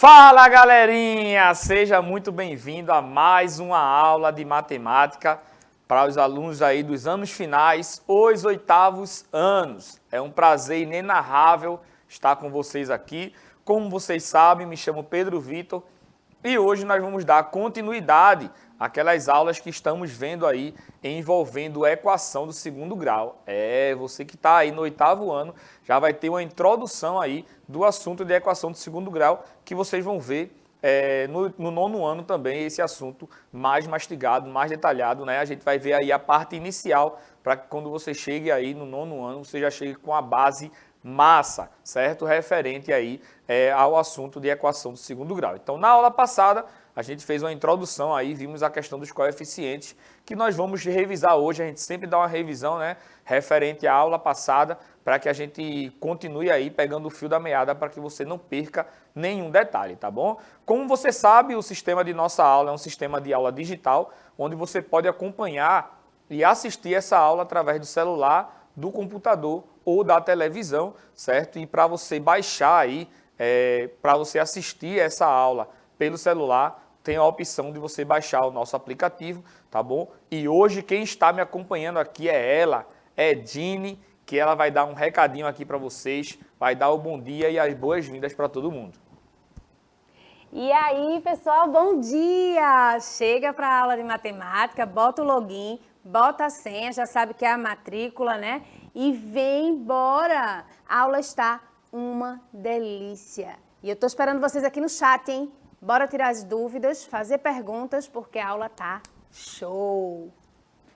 Fala, galerinha! Seja muito bem-vindo a mais uma aula de matemática para os alunos aí dos anos finais, os oitavos anos. É um prazer inenarrável estar com vocês aqui. Como vocês sabem, me chamo Pedro Vitor e hoje nós vamos dar continuidade àquelas aulas que estamos vendo aí envolvendo equação do segundo grau. Você que está aí no oitavo ano já vai ter uma introdução aí do assunto de equação do segundo grau que vocês vão ver no nono ano também esse assunto mais mastigado, mais detalhado, né? A gente vai ver aí a parte inicial para que quando você chegue aí no nono ano você já chegue com a base massa, certo? Referente aí ao assunto de equação do segundo grau. Então, na aula passada, a gente fez uma introdução aí, vimos a questão dos coeficientes, que nós vamos revisar hoje. A gente sempre dá uma revisão, né, referente à aula passada, para que a gente continue aí pegando o fio da meada, para que você não perca nenhum detalhe, tá bom? Como você sabe, o sistema de nossa aula é um sistema de aula digital, onde você pode acompanhar e assistir essa aula através do celular, do computador ou da televisão, certo? E para você baixar aí, para você assistir essa aula pelo celular, tem a opção de você baixar o nosso aplicativo, tá bom? E hoje quem está me acompanhando aqui é ela, é Dini, que ela vai dar um recadinho aqui para vocês, vai dar o bom dia e as boas-vindas para todo mundo. E aí, pessoal, bom dia! Chega para a aula de matemática, bota o login, bota a senha, já sabe que é a matrícula, né? E vem embora! A aula está uma delícia. E eu tô esperando vocês aqui no chat, hein? Bora tirar as dúvidas, fazer perguntas, porque a aula tá show!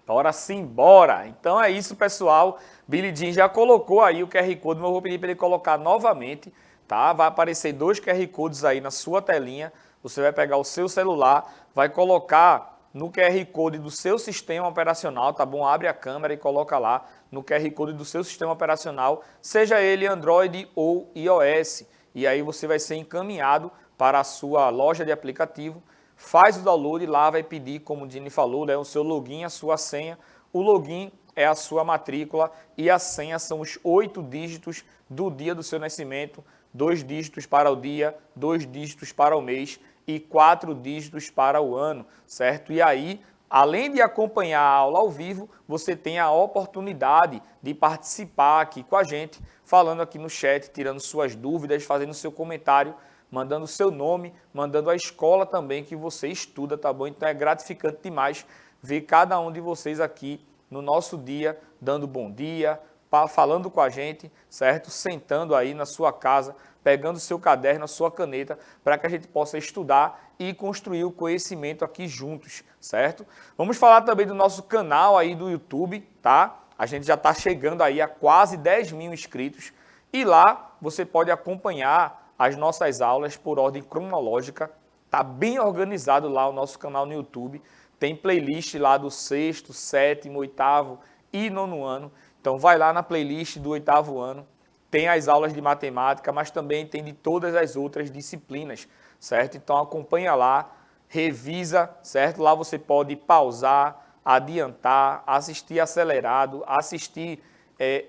Bora sim, bora! Então é isso, pessoal. Billy Jean já colocou aí o QR Code, mas eu vou pedir para ele colocar novamente, tá? Vai aparecer 2 QR Codes aí na sua telinha. Você vai pegar o seu celular, vai colocar no QR Code do seu sistema operacional, tá bom? Abre a câmera e coloca lá no QR Code do seu sistema operacional, seja ele Android ou iOS. E aí você vai ser encaminhado para a sua loja de aplicativo, faz o download e lá vai pedir, como o Dini falou, né, o seu login, a sua senha. O login é a sua matrícula e a senha são os 8 dígitos do dia do seu nascimento, 2 dígitos para o dia, 2 dígitos para o mês e 4 dígitos para o ano, certo? E aí, além de acompanhar a aula ao vivo, você tem a oportunidade de participar aqui com a gente, falando aqui no chat, tirando suas dúvidas, fazendo seu comentário, mandando seu nome, mandando a escola também que você estuda, tá bom? Então é gratificante demais ver cada um de vocês aqui no nosso dia, dando bom dia, falando com a gente, certo? Sentando aí na sua casa, pegando seu caderno, a sua caneta, para que a gente possa estudar e construir o conhecimento aqui juntos, certo? Vamos falar também do nosso canal aí do YouTube, tá? A gente já está chegando aí a quase 10 mil inscritos e lá você pode acompanhar as nossas aulas por ordem cronológica. Está bem organizado lá o nosso canal no YouTube. Tem playlist lá do 6º, 7º, 8º e 9º ano. Então vai lá na playlist do 8º ano. Tem as aulas de matemática, mas também tem de todas as outras disciplinas, certo? Então acompanha lá, revisa, certo? Lá você pode pausar, adiantar, assistir acelerado, assistir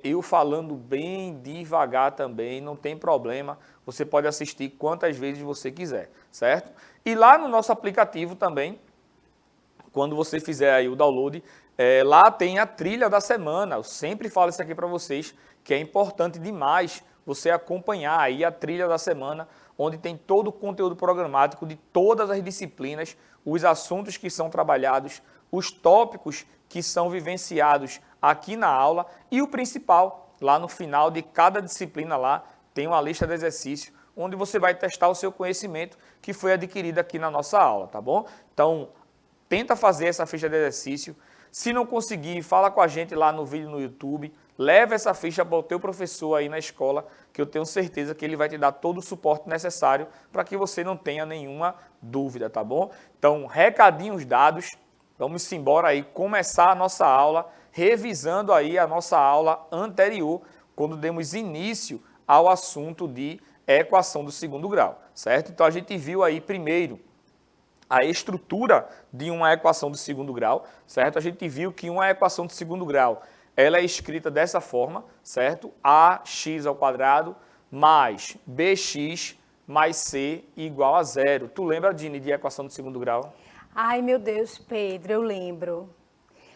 eu falando bem devagar também, não tem problema. Você pode assistir quantas vezes você quiser, certo? E lá no nosso aplicativo também, quando você fizer aí o download, lá tem a trilha da semana. Eu sempre falo isso aqui para vocês, que é importante demais você acompanhar aí a trilha da semana, onde tem todo o conteúdo programático de todas as disciplinas, os assuntos que são trabalhados, os tópicos que são vivenciados aqui na aula e o principal, lá no final de cada disciplina lá, tem uma lista de exercícios onde você vai testar o seu conhecimento que foi adquirido aqui na nossa aula, tá bom? Então, tenta fazer essa ficha de exercício. Se não conseguir, fala com a gente lá no vídeo no YouTube, leva essa ficha para o teu professor aí na escola, que eu tenho certeza que ele vai te dar todo o suporte necessário para que você não tenha nenhuma dúvida, tá bom? Então, recadinhos dados, vamos embora aí começar a nossa aula, revisando aí a nossa aula anterior, quando demos início ao assunto de equação do segundo grau, certo? Então a gente viu aí primeiro a estrutura de uma equação do segundo grau, certo? A gente viu que uma equação do segundo grau, ela é escrita dessa forma, certo? Ax ao quadrado mais bx mais C igual a zero. Tu lembra, Dini, de equação do segundo grau? Ai, meu Deus, Pedro, eu lembro.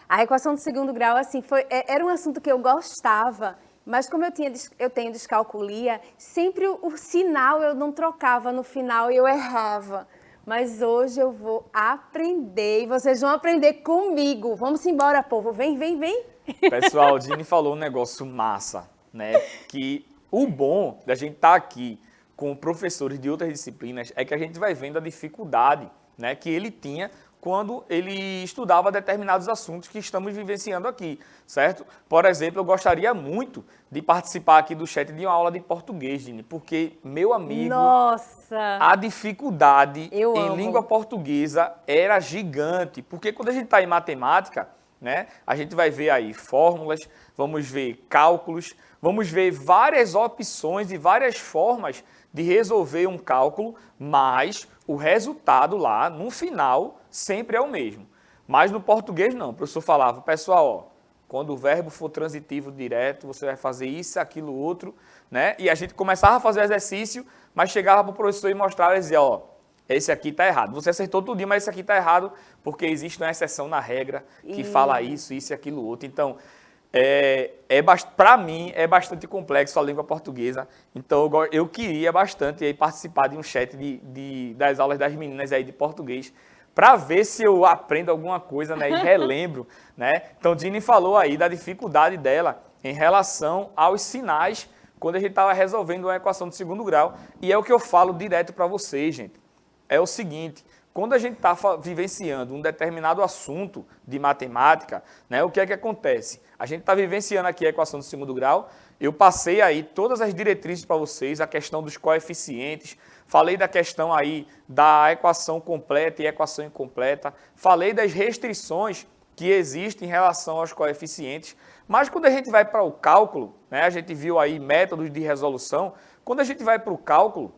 A equação do segundo grau, assim, era um assunto que eu gostava, mas como eu tenho descalculia, sempre o sinal eu não trocava no final e eu errava. Mas hoje eu vou aprender e vocês vão aprender comigo. Vamos embora, povo. Vem, vem, vem. Pessoal, o Dini falou um negócio massa, né? Que o bom da gente estar aqui com professores de outras disciplinas é que a gente vai vendo a dificuldade, né, que ele tinha quando ele estudava determinados assuntos que estamos vivenciando aqui, certo? Por exemplo, eu gostaria muito de participar aqui do chat de uma aula de português, Dini, porque, meu amigo, Nossa! a dificuldade Eu em amo. língua portuguesa era gigante, porque quando a gente está em matemática, né, a gente vai ver aí fórmulas, vamos ver cálculos, vamos ver várias opções e várias formas de resolver um cálculo, mas o resultado lá, no final, sempre é o mesmo. Mas no português não, o professor falava, pessoal, ó, quando o verbo for transitivo direto, você vai fazer isso, aquilo, outro, né? E a gente começava a fazer o exercício, mas chegava para o professor e mostrava e dizia, ó, esse aqui está errado. Você acertou tudinho, mas esse aqui está errado, porque existe uma exceção na regra que fala isso e aquilo, outro. Então, para mim, é bastante complexo a língua portuguesa. Então, eu queria bastante aí, participar de um chat das aulas das meninas aí de português, para ver se eu aprendo alguma coisa, né, e relembro, né? Então, Dini falou aí da dificuldade dela em relação aos sinais quando a gente estava resolvendo uma equação de segundo grau. E é o que eu falo direto para vocês, gente. É o seguinte, quando a gente está vivenciando um determinado assunto de matemática, né, o que é que acontece? A gente está vivenciando aqui a equação do segundo grau, eu passei aí todas as diretrizes para vocês, a questão dos coeficientes, falei da questão aí da equação completa e equação incompleta, falei das restrições que existem em relação aos coeficientes, mas quando a gente vai para o cálculo, né, a gente viu aí métodos de resolução, quando a gente vai para o cálculo,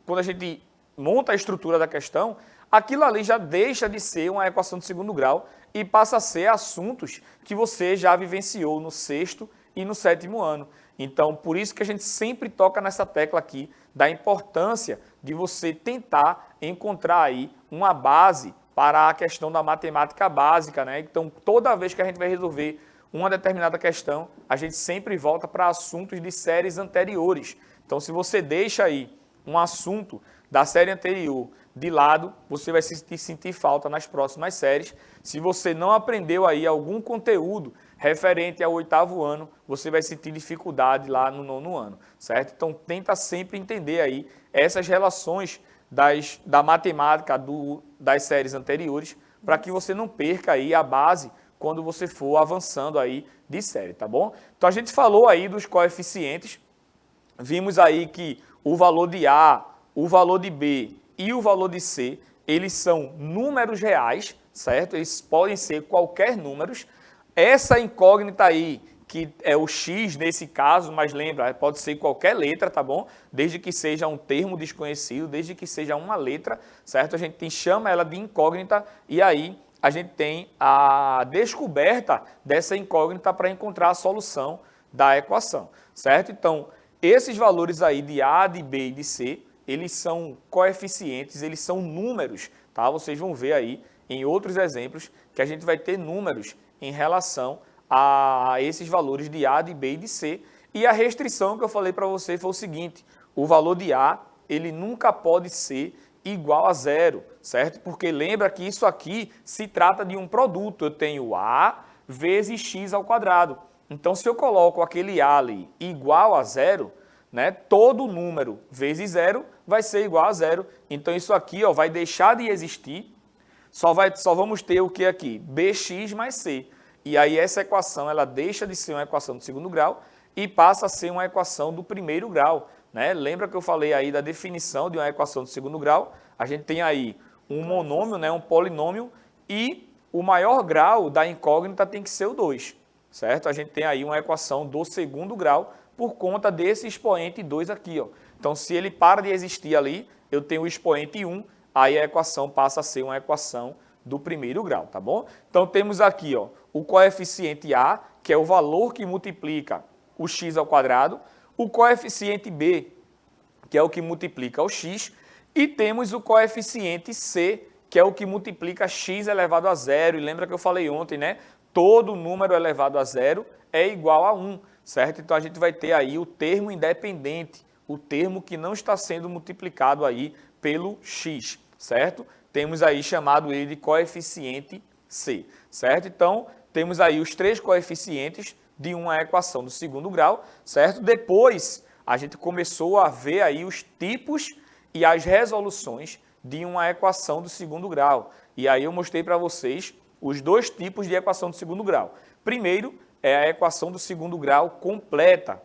quando a gente monta a estrutura da questão, aquilo ali já deixa de ser uma equação de segundo grau e passa a ser assuntos que você já vivenciou no sexto e no sétimo ano. Então, por isso que a gente sempre toca nessa tecla aqui da importância de você tentar encontrar aí uma base para a questão da matemática básica, né? Então, toda vez que a gente vai resolver uma determinada questão, a gente sempre volta para assuntos de séries anteriores. Então, se você deixa aí um assunto da série anterior de lado, você vai sentir falta nas próximas séries. Se você não aprendeu aí algum conteúdo referente ao oitavo ano, você vai sentir dificuldade lá no nono ano, certo? Então, tenta sempre entender aí essas relações da matemática das séries anteriores, para que você não perca aí a base quando você for avançando aí de série, tá bom? Então, a gente falou aí dos coeficientes, vimos aí que o valor de A, o valor de B e o valor de C, eles são números reais, certo? Eles podem ser qualquer números. Essa incógnita aí, que é o X nesse caso, mas lembra, pode ser qualquer letra, tá bom? Desde que seja um termo desconhecido, desde que seja uma letra, certo? A gente chama ela de incógnita e aí a gente tem a descoberta dessa incógnita para encontrar a solução da equação, certo? Então, esses valores aí de A, de B e de C, eles são coeficientes, eles são números, tá? Vocês vão ver aí em outros exemplos que a gente vai ter números em relação a esses valores de A, de B e de C. E a restrição que eu falei para você foi o seguinte, o valor de A, ele nunca pode ser igual a zero, certo? Porque lembra que isso aqui se trata de um produto, eu tenho A vezes x ao quadrado. Então, se eu coloco aquele A ali igual a zero, né, todo número vezes zero vai ser igual a zero. Então, isso aqui ó, vai deixar de existir, só vamos ter o que aqui? Bx mais c. E aí essa equação ela deixa de ser uma equação do segundo grau e passa a ser uma equação do primeiro grau. Né? Lembra que eu falei aí da definição de uma equação do segundo grau? A gente tem aí um monômio, né, um polinômio, e o maior grau da incógnita tem que ser o 2. Certo? A gente tem aí uma equação do segundo grau por conta desse expoente 2 aqui. Ó. Então, se ele para de existir ali, eu tenho o expoente 1, aí a equação passa a ser uma equação do primeiro grau, tá bom? Então, temos aqui ó, o coeficiente A, que é o valor que multiplica o x ao quadrado, o coeficiente B, que é o que multiplica o x, e temos o coeficiente c, que é o que multiplica x elevado a zero. E lembra que eu falei ontem, né? Todo número elevado a zero é igual a 1, certo? Então, a gente vai ter aí o termo independente, o termo que não está sendo multiplicado aí pelo x, certo? Temos aí chamado ele de coeficiente c, certo? Então, temos aí os três coeficientes de uma equação do segundo grau, certo? Depois, a gente começou a ver aí os tipos e as resoluções de uma equação do segundo grau. E aí eu mostrei para vocês os dois tipos de equação do segundo grau. Primeiro é a equação do segundo grau completa.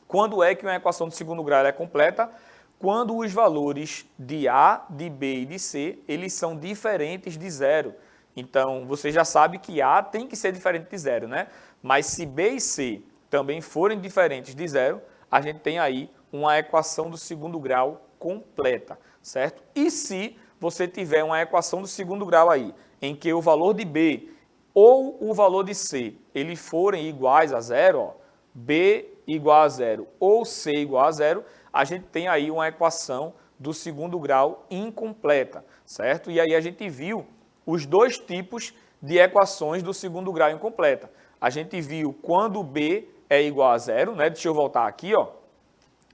Quando é que uma equação do segundo grau é completa? Quando os valores de A, de B e de C, eles são diferentes de zero. Então, você já sabe que A tem que ser diferente de zero, né? Mas se B e C também forem diferentes de zero, a gente tem aí uma equação do segundo grau completa, certo? E se você tiver uma equação do segundo grau aí, em que o valor de B ou o valor de C, eles forem iguais a zero, ó, B igual a zero ou C igual a zero, a gente tem aí uma equação do segundo grau incompleta, certo? E aí a gente viu os dois tipos de equações do segundo grau incompleta. A gente viu quando B é igual a zero, né? Deixa eu voltar aqui, ó.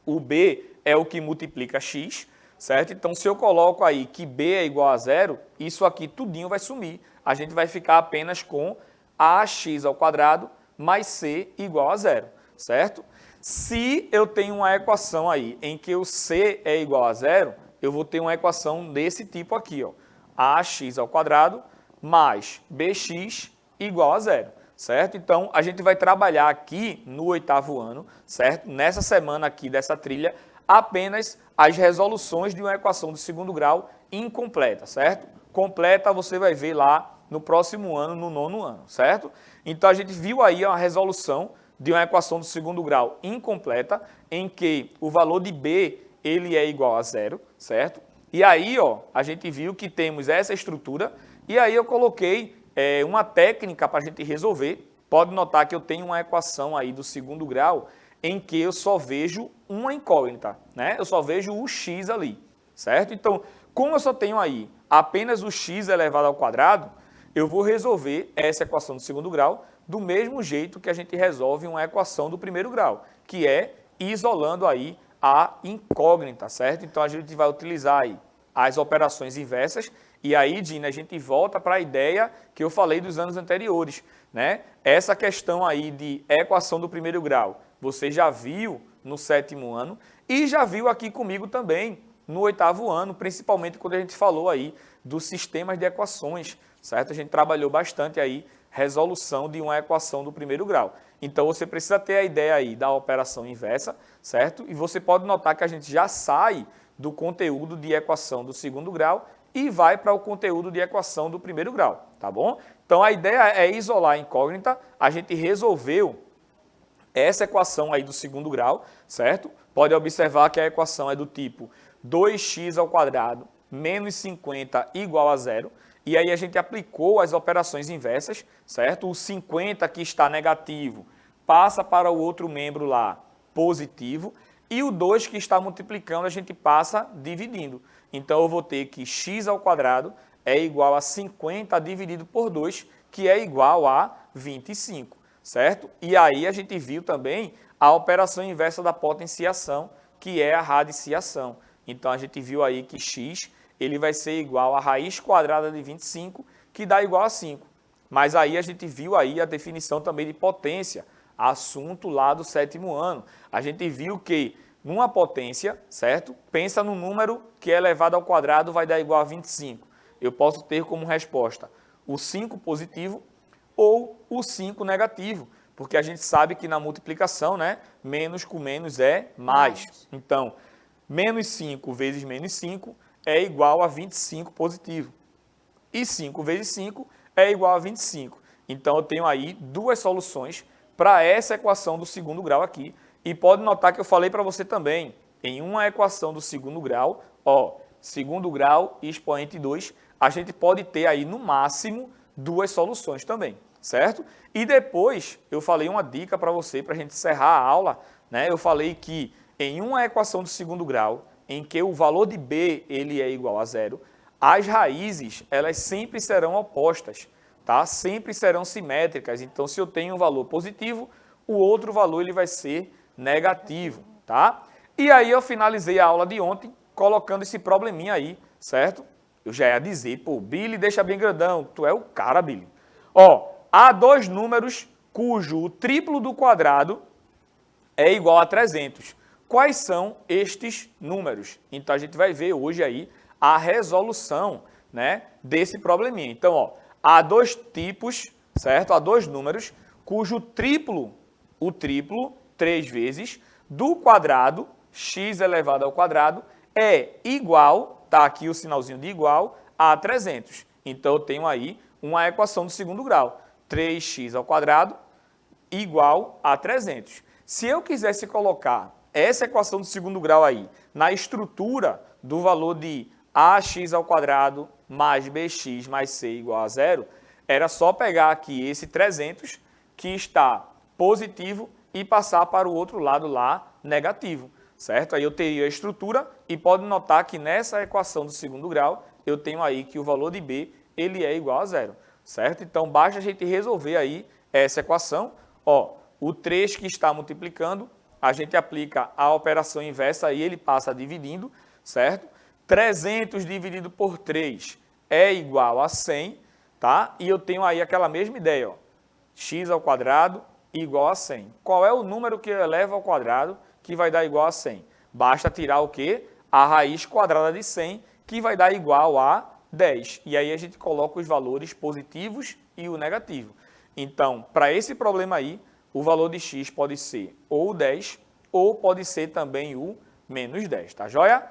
O B é o que multiplica x, certo? Então, se eu coloco aí que B é igual a zero, isso aqui tudinho vai sumir. A gente vai ficar apenas com ax ao quadrado mais c igual a zero, certo? Se eu tenho uma equação aí em que o c é igual a zero, eu vou ter uma equação desse tipo aqui, ó. Ax ao quadrado mais bx igual a zero, certo? Então, a gente vai trabalhar aqui no 8º ano, certo? Nessa semana aqui dessa trilha, apenas as resoluções de uma equação do segundo grau incompleta, certo? Completa você vai ver lá no próximo ano, no 9º ano, certo? Então, a gente viu aí a resolução de uma equação do segundo grau incompleta, em que o valor de B ele é igual a zero, certo? E aí, ó, a gente viu que temos essa estrutura, e aí eu coloquei uma técnica para a gente resolver. Pode notar que eu tenho uma equação aí do segundo grau em que eu só vejo uma incógnita, né? Eu só vejo o x ali, certo? Então, como eu só tenho aí apenas o x elevado ao quadrado, eu vou resolver essa equação do segundo grau do mesmo jeito que a gente resolve uma equação do primeiro grau, que é isolando aí a incógnita, certo? Então, a gente vai utilizar aí as operações inversas, e aí, Dina, a gente volta para a ideia que eu falei dos anos anteriores, né? Essa questão aí de equação do primeiro grau, você já viu no 7º ano e já viu aqui comigo também no 8º ano, principalmente quando a gente falou aí dos sistemas de equações, certo? A gente trabalhou bastante aí resolução de uma equação do primeiro grau. Então, você precisa ter a ideia aí da operação inversa, certo? E você pode notar que a gente já sai do conteúdo de equação do segundo grau e vai para o conteúdo de equação do primeiro grau, tá bom? Então, a ideia é isolar a incógnita. A gente resolveu essa equação aí do segundo grau, certo? Pode observar que a equação é do tipo 2x ao quadrado menos 50 igual a zero. E aí a gente aplicou as operações inversas, certo? O 50 que está negativo passa para o outro membro lá positivo. E o 2 que está multiplicando a gente passa dividindo. Então eu vou ter que x ao quadrado é igual a 50 dividido por 2, que é igual a 25, certo? E aí a gente viu também a operação inversa da potenciação, que é a radiciação. Então a gente viu aí que x ele vai ser igual a raiz quadrada de 25, que dá igual a 5. Mas aí a gente viu aí a definição também de potência, assunto lá do 7º ano. A gente viu que numa potência, certo? Pensa no número que é elevado ao quadrado vai dar igual a 25. Eu posso ter como resposta o 5 positivo ou o 5 negativo, porque a gente sabe que na multiplicação, né, menos com menos é mais. Então, menos 5 vezes menos 5 é igual a 25 positivo. E 5 vezes 5 é igual a 25. Então, eu tenho aí duas soluções para essa equação do segundo grau aqui. E pode notar que eu falei para você também, em uma equação do segundo grau, ó, segundo grau e expoente 2, a gente pode ter aí no máximo duas soluções também, certo? E depois eu falei uma dica para você, para a gente encerrar a aula, né? Eu falei que em uma equação de segundo grau, em que o valor de b ele é igual a zero, as raízes elas sempre serão opostas, tá? Sempre serão simétricas. Então, se eu tenho um valor positivo, o outro valor ele vai ser negativo, tá? E aí eu finalizei a aula de ontem colocando esse probleminha aí, certo? Eu já ia dizer, pô, Billy deixa bem grandão, tu é o cara, Billy. Ó, há dois números cujo triplo do quadrado é igual a 300. Quais são estes números? Então, a gente vai ver hoje aí a resolução, né, desse probleminha. Então, ó, há dois tipos, certo? Há dois números cujo triplo, o triplo, 3 vezes, do quadrado, x elevado ao quadrado, é igual, tá aqui o sinalzinho de igual, a 300. Então, eu tenho aí uma equação do segundo grau. 3x ao quadrado igual a 300. Se eu quisesse colocar essa equação do segundo grau aí na estrutura do valor de ax ao quadrado mais bx mais c igual a zero, era só pegar aqui esse 300 que está positivo e passar para o outro lado lá negativo, certo? Aí eu teria a estrutura e pode notar que nessa equação do segundo grau eu tenho aí que o valor de b ele é igual a zero, certo? Então basta a gente resolver aí essa equação. Ó, o 3 que está multiplicando, a gente aplica a operação inversa e ele passa dividindo, certo? 300 dividido por 3 é igual a 100, tá? E eu tenho aí aquela mesma ideia, ó, x ao quadrado igual a 100. Qual é o número que eleva ao quadrado que vai dar igual a 100? Basta tirar o quê? A raiz quadrada de 100, que vai dar igual a 10. E aí a gente coloca os valores positivos e o negativo. Então, para esse problema aí, o valor de x pode ser ou 10 ou pode ser também o menos 10, tá joia?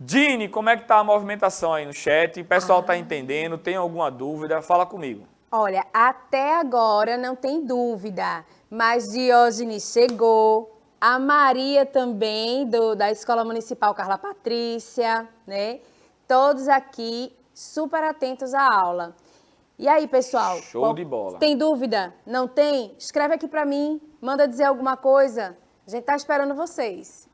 Dini, como é que está a movimentação aí no chat? O pessoal está entendendo? Tem alguma dúvida? Fala comigo. Olha, até agora não tem dúvida, mas Diógenes chegou, a Maria também, da Escola Municipal Carla Patrícia, né? Todos aqui super atentos à aula. E aí, pessoal? Show de bola. Tem dúvida? Não tem? Escreve aqui para mim, manda dizer alguma coisa. A gente está esperando vocês.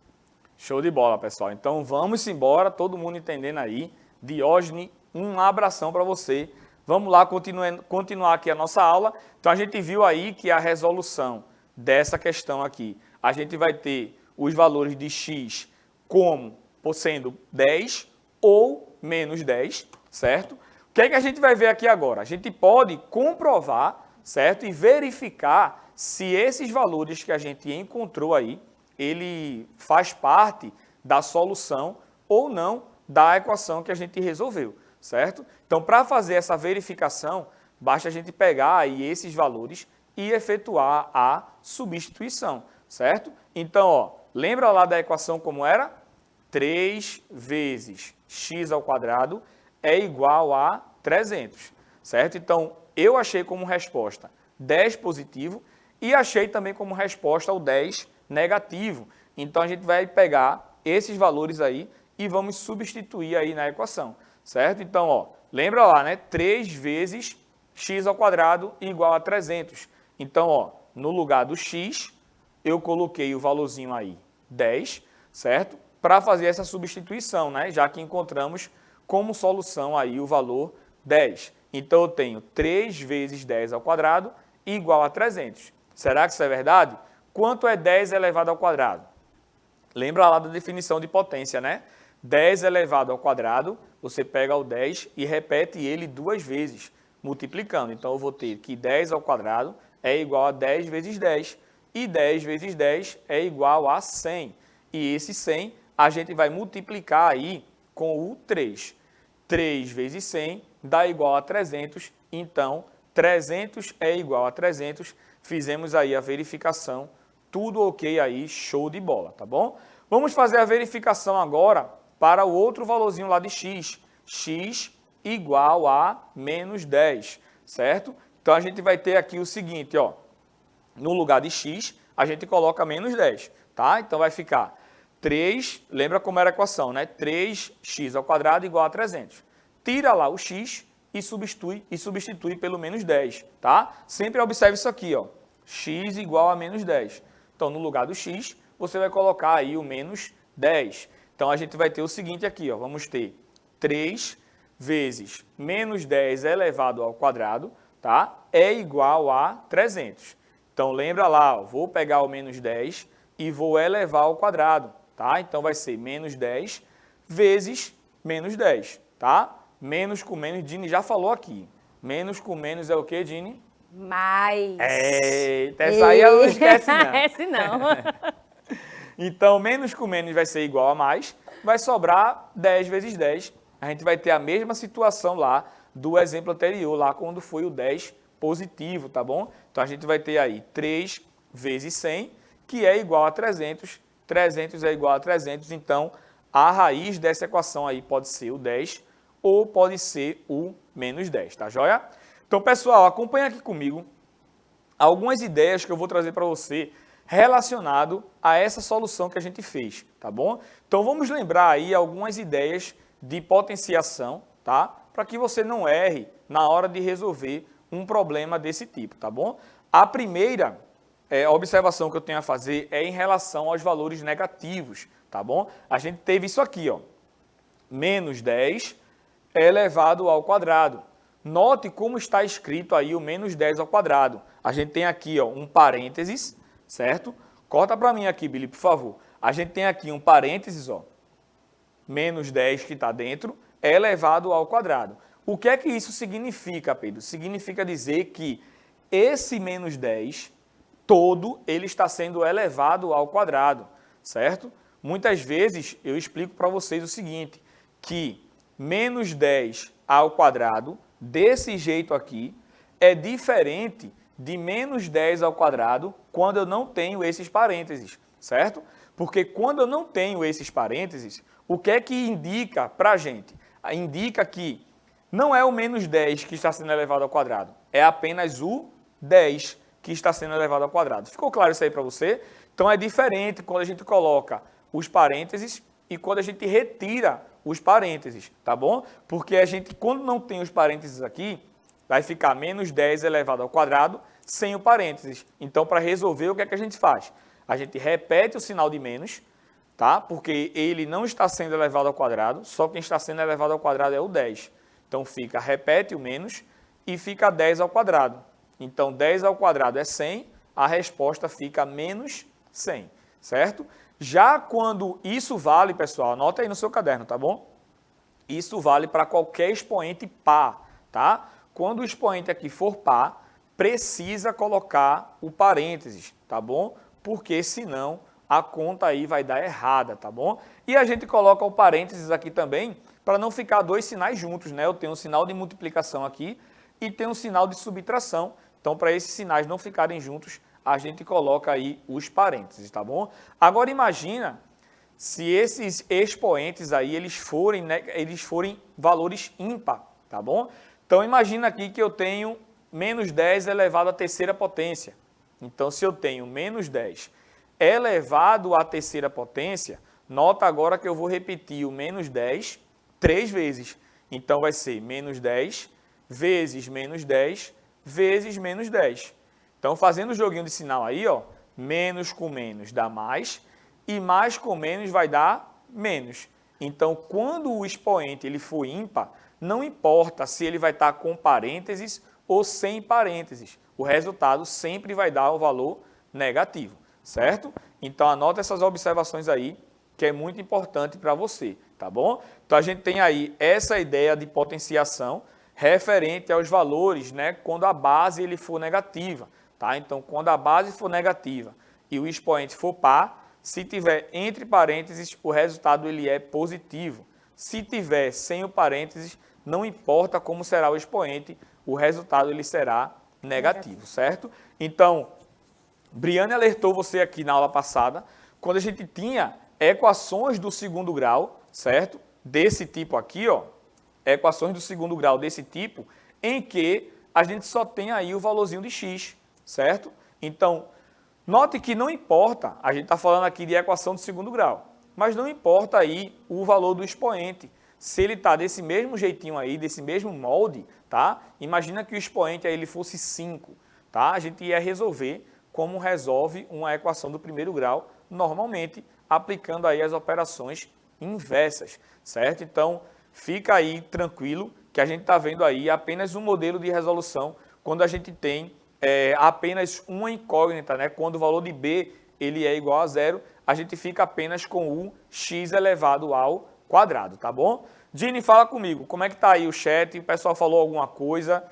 Show de bola, pessoal. Então vamos embora, todo mundo entendendo aí. Diógenes, um abração para você. Vamos lá continuar aqui a nossa aula. Então a gente viu aí que a resolução dessa questão aqui, a gente vai ter os valores de x como sendo 10 ou menos 10, certo? O que é que a gente vai ver aqui agora? A gente pode comprovar, certo? E verificar se esses valores que a gente encontrou aí, ele faz parte da solução ou não da equação que a gente resolveu, certo? Então, para fazer essa verificação, basta a gente pegar aí esses valores e efetuar a substituição, certo? Então, ó, lembra lá da equação como era? 3 vezes x ao quadrado é igual a 300, certo? Então, eu achei como resposta 10 positivo e achei também como resposta o 10 negativo. Então, a gente vai pegar esses valores aí e vamos substituir aí na equação, certo? Então, ó, lembra lá, né? 3 vezes x ao quadrado igual a 300. Então, ó, no lugar do x, eu coloquei o valorzinho aí, 10, certo? Para fazer essa substituição, né? Já que encontramos como solução aí o valor 10. Então, eu tenho 3 vezes 10 ao quadrado igual a 300. Será que isso é verdade? Quanto é 10 elevado ao quadrado? Lembra lá da definição de potência, né? 10 elevado ao quadrado, você pega o 10 e repete ele 2 vezes, multiplicando. Então, eu vou ter que 10 ao quadrado é igual a 10 vezes 10. E 10 vezes 10 é igual a 100. E esse 100 a gente vai multiplicar aí com o 3. 3 vezes 100 dá igual a 300. Então, 300 é igual a 300. Fizemos aí a verificação. Tudo ok aí, show de bola, tá bom? Vamos fazer a verificação agora para o outro valorzinho lá de x. X igual a menos 10, certo? Então, a gente vai ter aqui o seguinte, ó. No lugar de x, a gente coloca menos 10, tá? Então, vai ficar 3, lembra como era a equação, né? 3x ao quadrado igual a 300. Tira lá o x e substitui pelo menos 10, tá? Sempre observe isso aqui, ó. X igual a menos 10. Então, no lugar do x, você vai colocar aí o menos 10. Então, a gente vai ter o seguinte aqui, ó, vamos ter 3 vezes menos 10 elevado ao quadrado, tá? É igual a 300. Então, lembra lá, ó, vou pegar o menos 10 e vou elevar ao quadrado, tá? Então, vai ser menos 10 vezes menos 10, tá? Menos com menos, Dini já falou aqui. Menos com menos é o quê, Dini? Mais. Eita, essa aí ela não esquece, não. Esse não. Então, menos com menos vai ser igual a mais, vai sobrar 10 vezes 10. A gente vai ter a mesma situação lá do exemplo anterior, lá quando foi o 10 positivo, tá bom? Então, a gente vai ter aí 3 vezes 100, que é igual a 300. 300 é igual a 300, então, a raiz dessa equação aí pode ser o 10 ou pode ser o menos 10, tá joia? Então, pessoal, acompanha aqui comigo algumas ideias que eu vou trazer para você relacionado a essa solução que a gente fez, tá bom? Então, vamos lembrar aí algumas ideias de potenciação, tá? Para que você não erre na hora de resolver um problema desse tipo, tá bom? A primeira observação que eu tenho a fazer é em relação aos valores negativos, tá bom? A gente teve isso aqui, ó, menos 10 elevado ao quadrado. Note como está escrito aí o menos 10 ao quadrado. A gente tem aqui, ó, um parênteses, certo? Corta para mim aqui, Billy, por favor. A gente tem aqui um parênteses, ó, menos 10 que está dentro, elevado ao quadrado. O que é que isso significa, Pedro? Significa dizer que esse menos 10 todo, ele está sendo elevado ao quadrado, certo? Muitas vezes eu explico para vocês o seguinte, que menos 10 ao quadrado, desse jeito aqui, é diferente de menos 10 ao quadrado quando eu não tenho esses parênteses, certo? Porque quando eu não tenho esses parênteses, o que é que indica para a gente? Indica que não é o menos 10 que está sendo elevado ao quadrado, é apenas o 10 que está sendo elevado ao quadrado. Ficou claro isso aí para você? Então é diferente quando a gente coloca os parênteses e quando a gente retira os parênteses, tá bom? Porque a gente, quando não tem os parênteses aqui, vai ficar menos 10 elevado ao quadrado sem o parênteses. Então, para resolver, o que é que a gente faz? A gente repete o sinal de menos, tá? Porque ele não está sendo elevado ao quadrado, só quem está sendo elevado ao quadrado é o 10. Então, fica, repete o menos e fica 10 ao quadrado. Então, 10 ao quadrado é 100, a resposta fica menos 100, certo? Já quando isso vale, pessoal, anota aí no seu caderno, tá bom? Isso vale para qualquer expoente par, tá? Quando o expoente aqui for par, precisa colocar o parênteses, tá bom? Porque senão a conta aí vai dar errada, tá bom? E a gente coloca o parênteses aqui também para não ficar dois sinais juntos, né? Eu tenho um sinal de multiplicação aqui e tenho um sinal de subtração. Então, para esses sinais não ficarem juntos, a gente coloca aí os parênteses, tá bom? Agora imagina se esses expoentes aí eles forem valores ímpar, tá bom? Então imagina aqui que eu tenho menos 10 elevado à terceira potência. Então se eu tenho menos 10 elevado à terceira potência, nota agora que eu vou repetir o menos 10 3 vezes. Então vai ser menos 10 vezes menos 10 vezes menos 10. Então, fazendo o joguinho de sinal aí, ó, menos com menos dá mais, e mais com menos vai dar menos. Então, quando o expoente ele for ímpar, não importa se ele vai estar com parênteses ou sem parênteses, o resultado sempre vai dar o valor negativo, certo? Então, anota essas observações aí, que é muito importante para você, tá bom? Então, a gente tem aí essa ideia de potenciação referente aos valores, né, quando a base ele for negativa. Tá? Então, quando a base for negativa e o expoente for par, se tiver entre parênteses, o resultado ele é positivo. Se tiver sem o parênteses, não importa como será o expoente, o resultado ele será negativo, certo? Então, Briane alertou você aqui na aula passada, quando a gente tinha equações do segundo grau, certo? Desse tipo aqui, ó, equações do segundo grau desse tipo, em que a gente só tem aí o valorzinho de x, certo? Então, note que não importa, a gente está falando aqui de equação de segundo grau, mas não importa aí o valor do expoente. Se ele está desse mesmo jeitinho aí, desse mesmo molde, tá? Imagina que o expoente aí ele fosse 5, tá? A gente ia resolver como resolve uma equação do primeiro grau normalmente, aplicando aí as operações inversas, certo? Então, fica aí tranquilo que a gente está vendo aí apenas um modelo de resolução quando a gente tem apenas uma incógnita, né? Quando o valor de b ele é igual a zero, a gente fica apenas com o x elevado ao quadrado, tá bom? Dini, fala comigo, como é que tá aí o chat? O pessoal falou alguma coisa?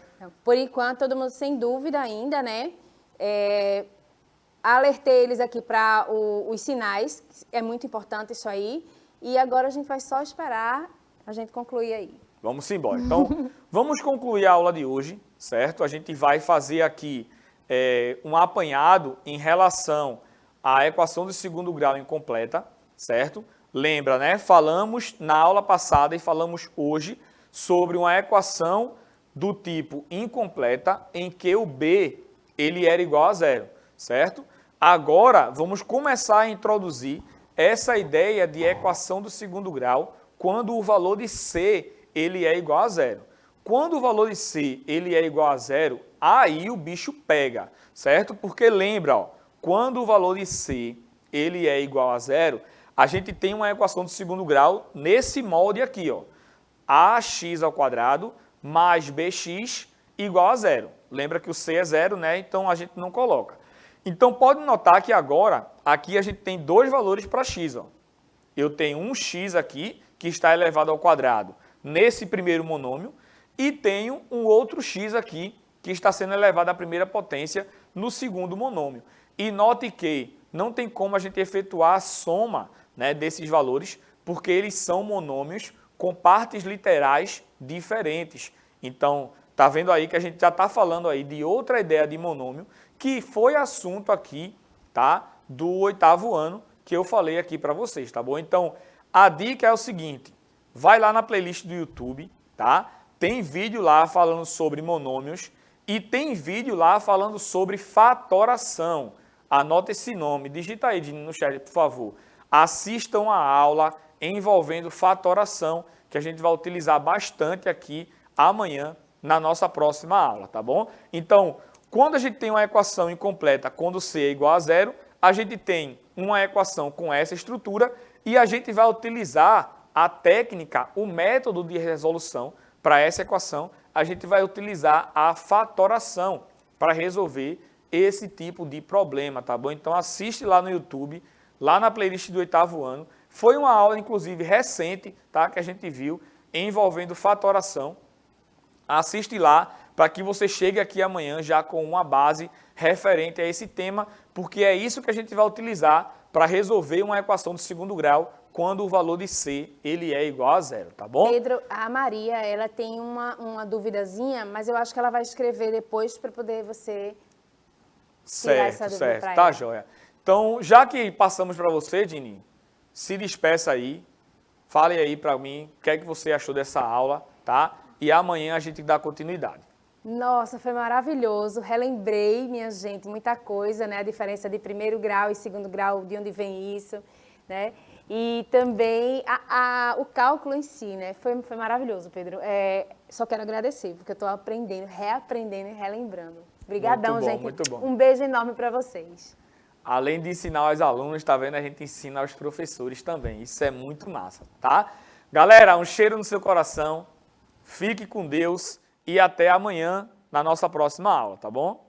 Por enquanto, todo mundo sem dúvida ainda, né? Alertei eles aqui para os sinais, é muito importante isso aí. E agora a gente vai só esperar a gente concluir aí. Vamos embora. Então, vamos concluir a aula de hoje, certo? A gente vai fazer aqui um apanhado em relação à equação de segundo grau incompleta, certo? Lembra, né? Falamos na aula passada e falamos hoje sobre uma equação do tipo incompleta em que o b ele era igual a zero, certo? Agora, vamos começar a introduzir essa ideia de equação do segundo grau quando o valor de c ele é igual a zero. Quando o valor de c ele é igual a zero, aí o bicho pega, certo? Porque lembra, ó, quando o valor de c ele é igual a zero, a gente tem uma equação do segundo grau nesse molde aqui, ó, ax ao quadrado mais bx igual a zero. Lembra que o c é zero, né? Então a gente não coloca. Então pode notar que agora, aqui a gente tem dois valores para x, ó. Eu tenho um x aqui, que está elevado ao quadrado, nesse primeiro monômio, e tenho um outro x aqui, que está sendo elevado à primeira potência no segundo monômio. E note que não tem como a gente efetuar a soma, né, desses valores, porque eles são monômios com partes literais diferentes. Então, tá vendo aí que a gente já está falando aí de outra ideia de monômio, que foi assunto aqui, tá, do 8º ano, que eu falei aqui para vocês, tá bom? Então, a dica é o seguinte, vai lá na playlist do YouTube, tá? Tem vídeo lá falando sobre monômios e tem vídeo lá falando sobre fatoração. Anota esse nome, digita aí no chat, por favor. Assistam a aula envolvendo fatoração, que a gente vai utilizar bastante aqui amanhã na nossa próxima aula, tá bom? Então, quando a gente tem uma equação incompleta, quando c é igual a zero, a gente tem uma equação com essa estrutura e a gente vai utilizar a técnica, o método de resolução para essa equação, a gente vai utilizar a fatoração para resolver esse tipo de problema, tá bom? Então assiste lá no YouTube, lá na playlist do 8º ano. Foi uma aula, inclusive, recente, tá? Que a gente viu, envolvendo fatoração. Assiste lá para que você chegue aqui amanhã já com uma base referente a esse tema, porque é isso que a gente vai utilizar para resolver uma equação de segundo grau quando o valor de c ele é igual a zero, tá bom? Pedro, a Maria, ela tem uma duvidazinha, mas eu acho que ela vai escrever depois para poder você tirar essa dúvida certo, para tá ela. joia. Então, já que passamos para você, Dini, se despeça aí, fale aí para mim o que é que você achou dessa aula, tá? E amanhã a gente dá continuidade. Nossa, foi maravilhoso. Relembrei, minha gente, muita coisa, né? A diferença de primeiro grau e segundo grau, de onde vem isso, né? E também o cálculo em si, né? Foi maravilhoso, Pedro. Só quero agradecer, porque eu estou aprendendo, reaprendendo e relembrando. Obrigadão, Muito bom, gente. muito bom. Um beijo enorme para vocês. Além de ensinar aos alunos, tá vendo? A gente ensina aos professores também. Isso é muito massa, tá? Galera, um cheiro no seu coração. Fique com Deus e até amanhã na nossa próxima aula, tá bom?